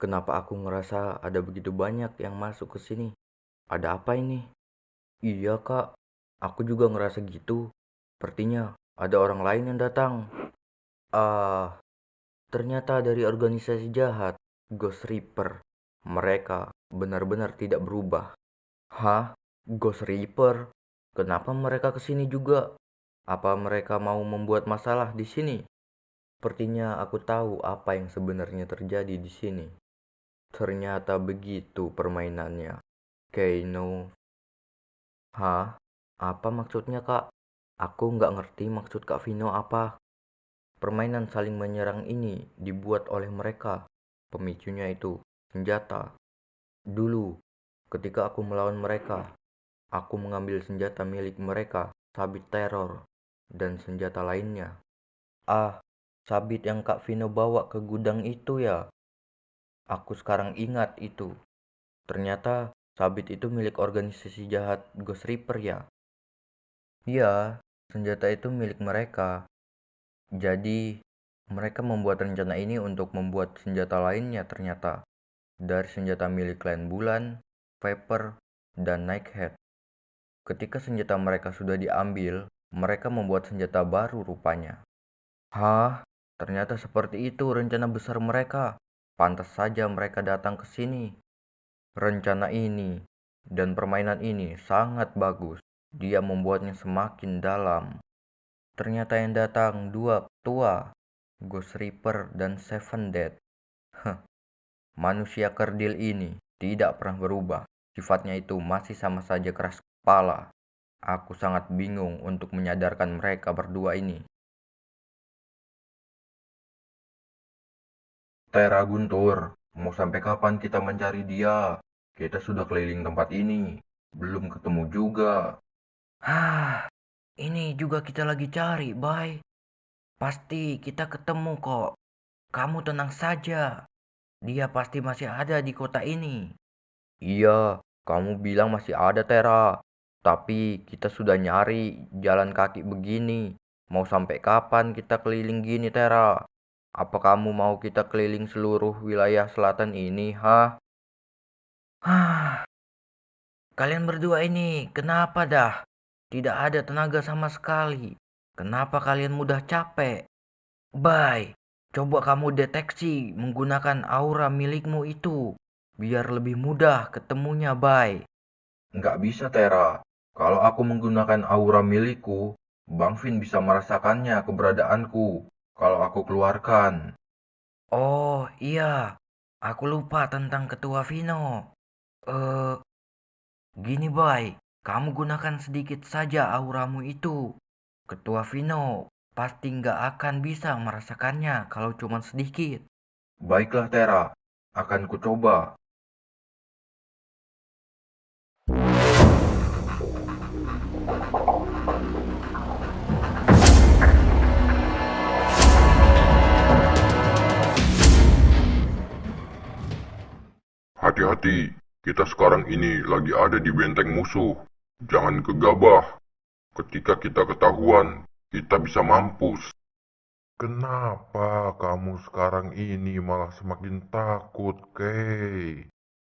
Kenapa aku ngerasa ada begitu banyak yang masuk ke sini? Ada apa ini? Iya, Kak. Aku juga ngerasa gitu. Sepertinya ada orang lain yang datang. Ah, ternyata dari organisasi jahat, Ghost Reaper. Mereka benar-benar tidak berubah. Hah? Ghost Reaper? Kenapa mereka ke sini juga? Apa mereka mau membuat masalah di sini? Sepertinya aku tahu apa yang sebenarnya terjadi di sini. Ternyata begitu permainannya. Keino. Hah? Apa maksudnya, Kak? Aku nggak ngerti maksud Kak Vino apa. Permainan saling menyerang ini dibuat oleh mereka. Pemicunya itu senjata. Dulu, ketika aku melawan mereka, aku mengambil senjata milik mereka, sabit teror, dan senjata lainnya. Ah, sabit yang Kak Vino bawa ke gudang itu ya? Aku sekarang ingat itu. Ternyata sabit itu milik organisasi jahat Ghost Reaper ya? Iya, senjata itu milik mereka. Jadi, mereka membuat rencana ini untuk membuat senjata lainnya ternyata. Dari senjata milik Clan Bulan, Viper, dan Nighthead. Ketika senjata mereka sudah diambil, mereka membuat senjata baru rupanya. Hah? Ternyata seperti itu rencana besar mereka. Pantas saja mereka datang ke sini. Rencana ini dan permainan ini sangat bagus. Dia membuatnya semakin dalam. Ternyata yang datang dua ketua, Ghost Reaper dan Seven Dead. Heh, manusia kerdil ini tidak pernah berubah. Sifatnya itu masih sama saja keras kepala. Aku sangat bingung untuk menyadarkan mereka berdua ini. Tera Guntur, mau sampai kapan kita mencari dia? Kita sudah keliling tempat ini, belum ketemu juga. Ini juga kita lagi cari, Bay. Pasti kita ketemu kok. Kamu tenang saja. Dia pasti masih ada di kota ini. Iya, kamu bilang masih ada Tera. Tapi kita sudah nyari jalan kaki begini. Mau sampai kapan kita keliling gini Tera? Apa kamu mau kita keliling seluruh wilayah selatan ini, ha? Kalian berdua ini kenapa dah? Tidak ada tenaga sama sekali. Kenapa kalian mudah capek? Bay, coba kamu deteksi menggunakan aura milikmu itu, biar lebih mudah ketemunya, Bay. Nggak bisa, Tera. Kalau aku menggunakan aura milikku, Bang Vin bisa merasakannya keberadaanku kalau aku keluarkan. Oh, iya. Aku lupa tentang Ketua Vino. Eh, Gini, Bay. Kamu gunakan sedikit saja auramu itu. Ketua Vino pasti nggak akan bisa merasakannya kalau cuma sedikit. Baiklah, Tera. Akan kucoba. Hati-hati, kita sekarang ini lagi ada di benteng musuh. Jangan gegabah. Ketika kita ketahuan, kita bisa mampus. Kenapa kamu sekarang ini malah semakin takut, Kay?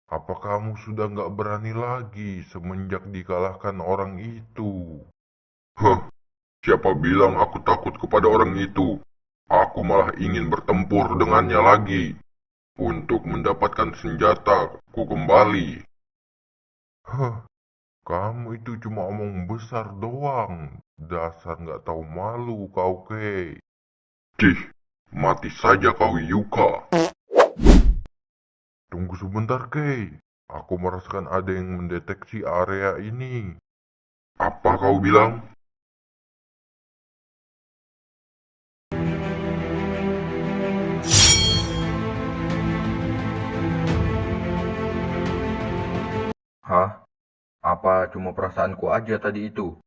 Apa kamu sudah nggak berani lagi semenjak dikalahkan orang itu? Heh, siapa bilang aku takut kepada orang itu? Aku malah ingin bertempur dengannya lagi untuk mendapatkan senjataku kembali. Heh, kamu itu cuma omong besar doang. Dasar nggak tahu malu kau, Kay. Cih, mati saja kau Yuka. Tunggu sebentar, Kay. Aku merasakan ada yang mendeteksi area ini. Apa kau bilang? Hah? Apa cuma perasaanku aja tadi itu?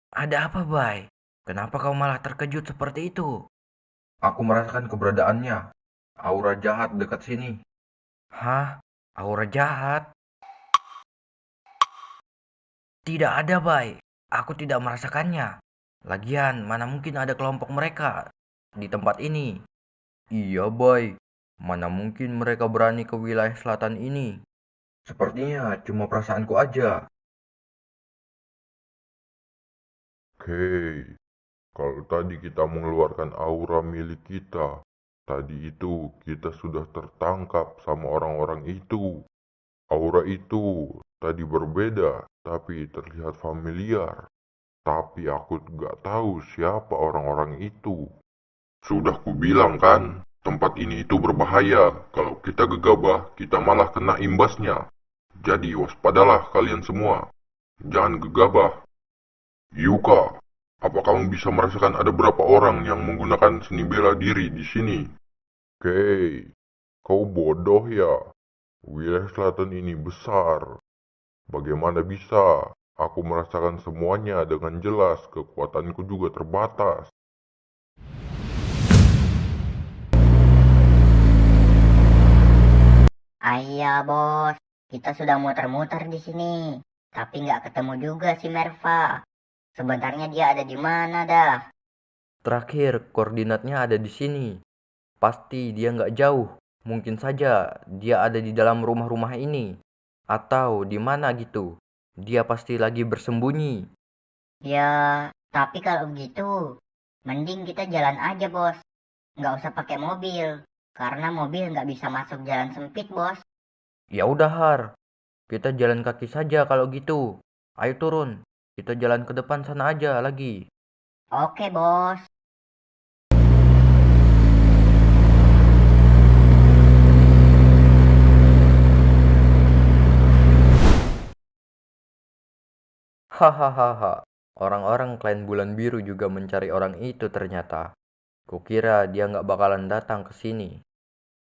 Ada apa, Bay? Kenapa kau malah terkejut seperti itu? Aku merasakan keberadaannya. Aura jahat dekat sini. Hah? Aura jahat? Tidak ada, Bay. Aku tidak merasakannya. Lagian, mana mungkin ada kelompok mereka di tempat ini. Iya, Bay. Mana mungkin mereka berani ke wilayah selatan ini? Sepertinya cuma perasaanku aja. Oke, kalau tadi kita mengeluarkan aura milik kita, tadi itu kita sudah tertangkap sama orang-orang itu. Aura itu tadi berbeda, tapi terlihat familiar. Tapi aku nggak tahu siapa orang-orang itu. Sudah kubilang kan, tempat ini itu berbahaya. Kalau kita gegabah, kita malah kena imbasnya. Jadi waspadalah kalian semua. Jangan gegabah. Yuka, apa kamu bisa merasakan ada berapa orang yang menggunakan seni bela diri di sini? Oke, kau bodoh ya. Wilayah selatan ini besar. Bagaimana bisa? Aku merasakan semuanya dengan jelas. Kekuatanku juga terbatas. Iya, bos. Kita sudah muter-muter di sini. Tapi nggak ketemu juga si Merva. Sebenarnya dia ada di mana dah? Terakhir, koordinatnya ada di sini. Pasti dia nggak jauh. Mungkin saja dia ada di dalam rumah-rumah ini. Atau di mana gitu. Dia pasti lagi bersembunyi. Ya, tapi kalau begitu, mending kita jalan aja, bos. Nggak usah pakai mobil. Karena mobil nggak bisa masuk jalan sempit, bos. Ya udah Har, kita jalan kaki saja kalau gitu. Ayo turun, kita jalan ke depan sana aja lagi. Oke, bos. Hahaha, orang-orang klan Bulan Biru juga mencari orang itu ternyata. Kukira dia nggak bakalan datang ke sini.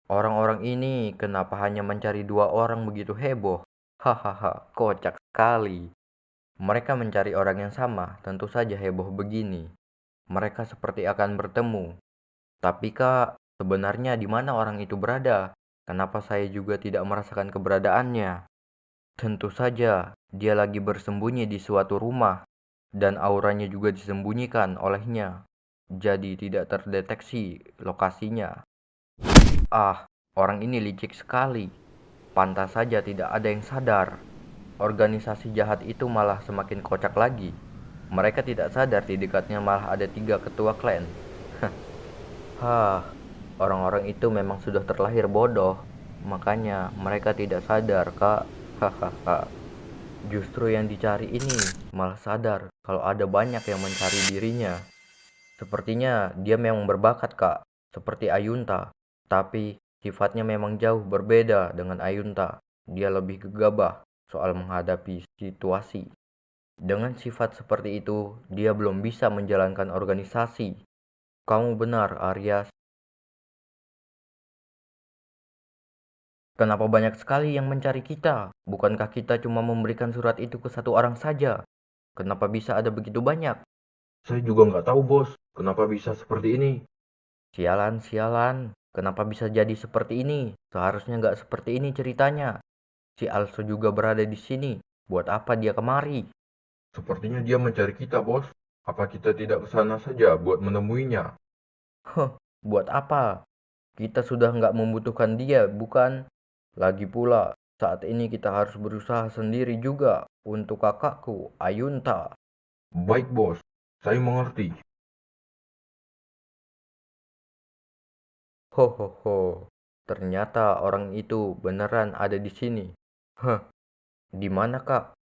Orang-orang ini kenapa hanya mencari 2 orang begitu heboh? Hahaha, kocak sekali. Mereka mencari orang yang sama, tentu saja heboh begini. Mereka seperti akan bertemu. Tapi Kak, sebenarnya di mana orang itu berada? Kenapa saya juga tidak merasakan keberadaannya? Tentu saja, dia lagi bersembunyi di suatu rumah, dan auranya juga disembunyikan olehnya. Jadi tidak terdeteksi lokasinya. Ah, orang ini licik sekali. Pantas saja tidak ada yang sadar. Organisasi jahat itu malah semakin kocak lagi. Mereka tidak sadar di dekatnya malah ada 3 ketua klan. Hah, orang-orang itu memang sudah terlahir bodoh. Makanya mereka tidak sadar, Kak. Hahaha. Justru yang dicari ini malah sadar kalau ada banyak yang mencari dirinya. Sepertinya dia memang berbakat, Kak, seperti Ayunta. Tapi sifatnya memang jauh berbeda dengan Ayunta. Dia lebih gegabah soal menghadapi situasi. Dengan sifat seperti itu, dia belum bisa menjalankan organisasi. Kamu benar, Aryas. Kenapa banyak sekali yang mencari kita? Bukankah kita cuma memberikan surat itu ke 1 orang saja? Kenapa bisa ada begitu banyak? Saya juga nggak tahu, bos. Kenapa bisa seperti ini? Sialan, sialan. Kenapa bisa jadi seperti ini? Seharusnya nggak seperti ini ceritanya. Si Also juga berada di sini. Buat apa dia kemari? Sepertinya dia mencari kita, bos. Apa kita tidak ke sana saja buat menemuinya? Buat apa? Kita sudah nggak membutuhkan dia, bukan? Lagi pula, saat ini kita harus berusaha sendiri juga untuk kakakku, Ayunta. Baik, bos. Saya mengerti. Hohoho, ternyata orang itu beneran ada di sini. Di mana, Kak?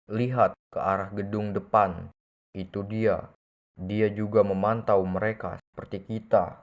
Lihat ke arah gedung depan. Itu dia. Dia juga memantau mereka seperti kita.